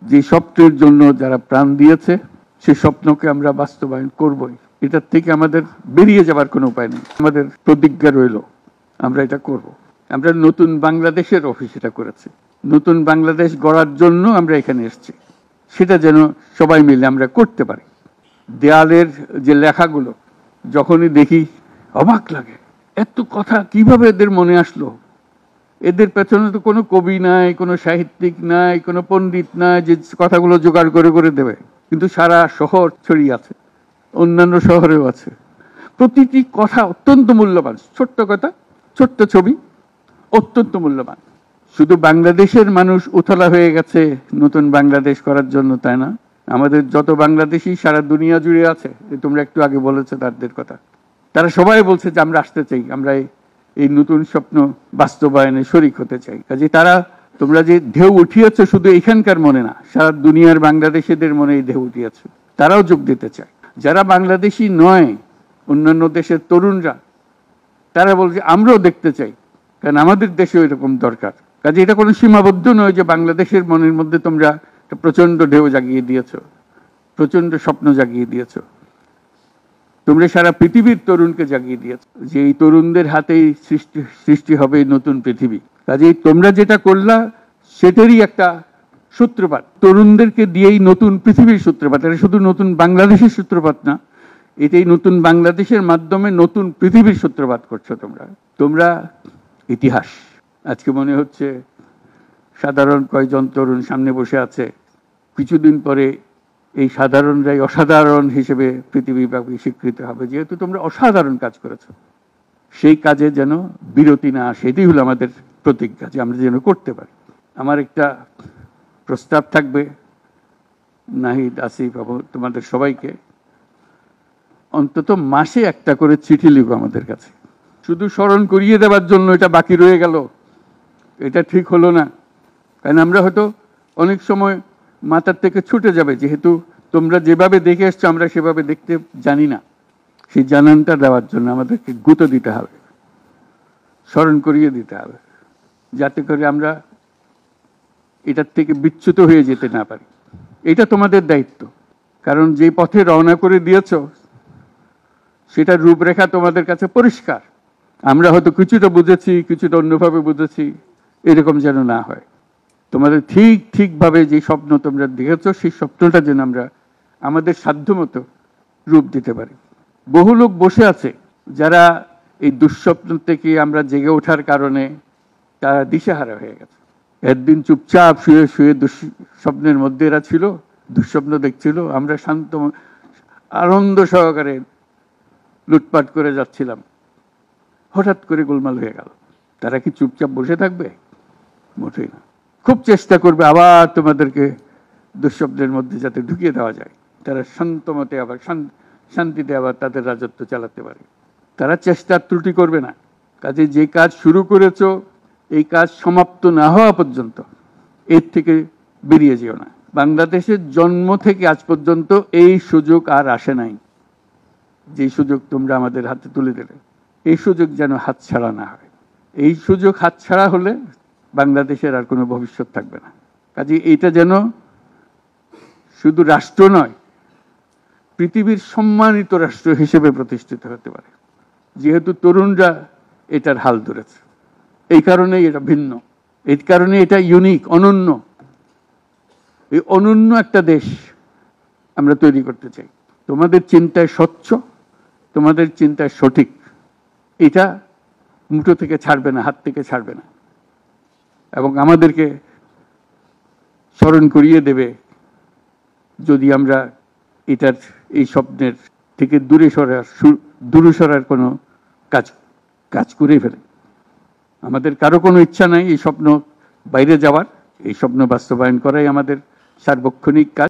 যে স্বপ্নের জন্য যারা প্রাণ দিয়েছে সেই স্বপ্নকে আমরা বাস্তবায়ন করবই। এটার থেকে আমাদের বেরিয়ে যাবার কোনো উপায় নেই। আমাদের প্রতিজ্ঞা রইল আমরা এটা করব। আমরা নতুন বাংলাদেশের অফিস এটা করেছি। নতুন বাংলাদেশ গড়ার জন্য আমরা এখানে এসেছি, সেটা যেন সবাই মিলে আমরা করতে পারি। দেয়ালের যে লেখাগুলো যখনই দেখি অবাক লাগে, এত কথা কিভাবে এদের মনে আসলো। এদের পেছনে তো কোনো কবি নাই, কোনো সাহিত্যিক নাই, কোনো পণ্ডিত নাই যে কথাগুলো জোগাড় করে করে দেবে, কিন্তু সারা শহর ছড়িয়ে আছে, অন্যান্য শহরেও আছে। প্রতিটি কথা অত্যন্ত মূল্যবান, ছোট্ট কথা, ছোট্ট ছবি, অত্যন্ত মূল্যবান। শুধু বাংলাদেশের মানুষ উতলা হয়ে গেছে নতুন বাংলাদেশ করার জন্য, তাই না? আমাদের যত বাংলাদেশি সারা দুনিয়া জুড়ে আছে, তোমরা একটু আগে বলেছো তাদের কথা, তারা সবাই বলছে যে আমরা আসতে চাই, আমরা এই নতুন স্বপ্ন বাস্তবায়নে শরিক হতে চাই। কাজে তারা, তোমরা যে ঢেউ উঠিয়েছ শুধু এখানকার মনে না, সারা দুনিয়ার বাংলাদেশিদের মনে এই ঢেউ উঠিয়েছে, তারাও যোগ দিতে চায়। যারা বাংলাদেশি নয়, অন্যান্য দেশের তরুণরা, তারা বলছে আমরাও দেখতে চাই, কারণ আমাদের দেশেও এরকম দরকার। কাজে এটা কোনো সীমাবদ্ধ নয় যে বাংলাদেশের মনের মধ্যে তোমরা প্রচন্ড ঢেউ জাগিয়ে দিয়েছ, প্রচন্ড স্বপ্ন জাগিয়ে দিয়েছ। তোমরা সারা পৃথিবীর তরুণকে জাগিয়ে দিয়েছ যে এই তরুণদের হাতেই সৃষ্টি হবে নতুন পৃথিবী। কাজেই তোমরা যেটা করলা সেটারই একটা সূত্রপাত, তরুণদেরকে দিয়েই নতুন পৃথিবীর সূত্রপাত। এটা শুধু নতুন বাংলাদেশের সূত্রপাত না, এটাই নতুন বাংলাদেশের মাধ্যমে নতুন পৃথিবীর সূত্রপাত করছো তোমরা। তোমরা ইতিহাস। আজকে মনে হচ্ছে সাধারণ কয়েকজন তরুণ সামনে বসে আছে, কিছুদিন পরে এই সাধারণরাই অসাধারণ হিসেবে পৃথিবীব্যাপী স্বীকৃত হবে, যেহেতু তোমরা অসাধারণ কাজ করেছো। সেই কাজে যেন বিরতি না আসে, এটাই হলো আমাদের প্রতিজ্ঞা, যে আমরা যেন করতে পারি। আমার একটা প্রস্তাব থাকবে, নাহিদ, আসিফ, তোমাদের সবাইকে অন্তত মাসে একটা করে চিঠি লিখো আমাদের কাছে। শুধু স্মরণ করিয়ে দেওয়ার জন্য এটা বাকি রয়ে গেল, এটা ঠিক হলো না। কারণ আমরা হয়তো অনেক সময় মাথার থেকে ছুটে যাবে, যেহেতু তোমরা যেভাবে দেখে এসছো আমরা সেভাবে দেখতে জানি না। সেই জানানটা দেওয়ার জন্য আমাদেরকে গুঁতো দিতে হবে, স্মরণ করিয়ে দিতে হবে, যাতে করে আমরা এটার থেকে বিচ্যুত হয়ে যেতে না পারি। এটা তোমাদের দায়িত্ব, কারণ যে পথে রওনা করে দিয়েছ সেটার রূপরেখা তোমাদের কাছে পরিষ্কার। আমরা হয়তো কিছুটা বুঝেছি, কিছুটা অন্যভাবে বুঝেছি, এরকম যেন না হয়। তোমাদের ঠিকভাবে যে স্বপ্ন তোমরা দেখেছ সেই স্বপ্নটা যেন আমরা আমাদের সাধ্যমতো রূপ দিতে পারি। বহু লোক বসে আছে যারা এই দুঃস্বপ্ন থেকে আমরা জেগে ওঠার কারণে তারা দিশেহারা হয়ে গেছে। একদিন চুপচাপ শুয়ে শুয়ে দুঃস্বপ্নের মধ্যে এরা ছিল, দুঃস্বপ্ন দেখছিল, আমরা শান্ত আনন্দ সহকারে লুটপাট করে যাচ্ছিলাম, হঠাৎ করে গোলমাল হয়ে গেল। তারা কি চুপচাপ বসে থাকবে? মোটেই না। খুব চেষ্টা করবে আবার তোমাদেরকে দুঃস্বপ্নের মধ্যে যাতে ঢুকিয়ে দেওয়া যায়, তারা শান্তমতে আবার শান্তিতে আবার তাদের রাজত্ব চালাতে পারে। তারা চেষ্টার ত্রুটি করবে না। কাজে যে কাজ শুরু করেছো এই কাজ সমাপ্ত না হওয়া পর্যন্ত এর থেকে বেরিয়ে যেও না। বাংলাদেশের জন্ম থেকে আজ পর্যন্ত এই সুযোগ আর আসে নাই, যে সুযোগ তোমরা আমাদের হাতে তুলে দিলে। এই সুযোগ যেন হাতছাড়া না হয়। এই সুযোগ হাতছাড়া হলে বাংলাদেশের আর কোনো ভবিষ্যৎ থাকবে না। কাজে এইটা যেন শুধু রাষ্ট্র নয়, পৃথিবীর সম্মানিত রাষ্ট্র হিসেবে প্রতিষ্ঠিত হতে পারে, যেহেতু তরুণরা এটার হাল ধরেছে। এই কারণেই এটা ভিন্ন, এই কারণে এটা ইউনিক, অনন্য। এই অনন্য একটা দেশ আমরা তৈরি করতে চাই। তোমাদের চিন্তায় স্বচ্ছ, তোমাদের চিন্তায় সঠিক, এটা মুঠো থেকে ছাড়বে না, হাত থেকে ছাড়বে না, এবং আমাদেরকে স্মরণ করিয়ে দেবে যদি আমরা এটার এই স্বপ্নের থেকে দূরে সরার কোনো কাজ করে ফেলে। আমাদের কারো কোনো ইচ্ছা নাই এই স্বপ্ন বাইরে যাওয়ার, এই স্বপ্ন বাস্তবায়ন করাই আমাদের সার্বক্ষণিক কাজ।